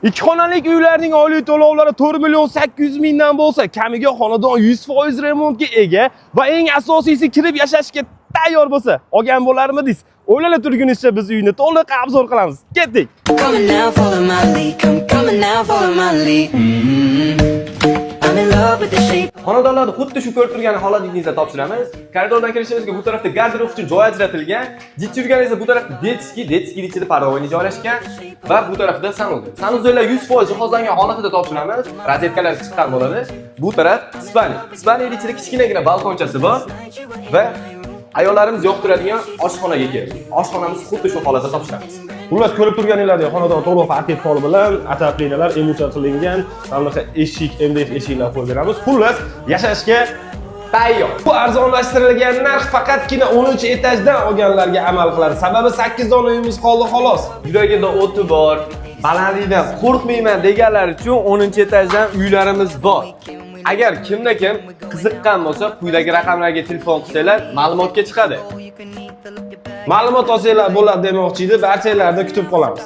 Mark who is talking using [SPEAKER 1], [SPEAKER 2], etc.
[SPEAKER 1] İki xonalik uylarning oylik to'lovlari 4 million 800 mingdan bo'lsa, kamiga xonadon 100% remontga ega va eng asosiysi kirib yashashga tayyor bo'lsa, olgan bo'larmidingiz? O'ylanib turgunizcha biz uyni to'liq obzor qilamiz. Ketdik.
[SPEAKER 2] Come on now, follow my lead. Come on now, follow my lead. I'm in love with the shape.
[SPEAKER 1] Xonadonlarni xuddi shu ko'rib turgan holatingizda topshiramiz. Koridordan kirishimizga bu tarafda garderob uchun joy ajratilgan. Jitchi yurganingizda bu tarafda detskining ichida parovoyni joylashgan va bu tarafda sanuzel. Sanuzellar 100% jihozlangan holatida topshiramiz. Rozetkalar chiqqan bo'ladi. Bu taraf spalni. Spalning ichida kichkinagina balkonchasi bor va ayollarimiz yoqtiradigan oshxonaga keldik. Oshxonamiz xuddi shu holatda topshiramiz. Xullas ko'rib turganinglardek xonadon to'liq paket pol bilan ataplenalar emulsiya qilingan, bunaqa eshik, MDF eshiklar qo'yib beramiz. Xullas yashashga tayyor. Bu arzonlashtirilgan narx faqatgina 10-etajdan olganlarga amal qiladi. Sababi 8 dona uyimiz qoldi xolos. Yuragida o'ti bor, balandlikdan qo'rqmayman deganlar uchun 10-etajdan uylarimiz bor. Agar kimda-kim qiziqqan bo'lsa, quyidagi raqamlarga telefon qilsanglar, ma'lumotga chiqadi. Ma'lumot olsanglar bo'ladi demoqchi edi, barchalarni kutib qolamiz.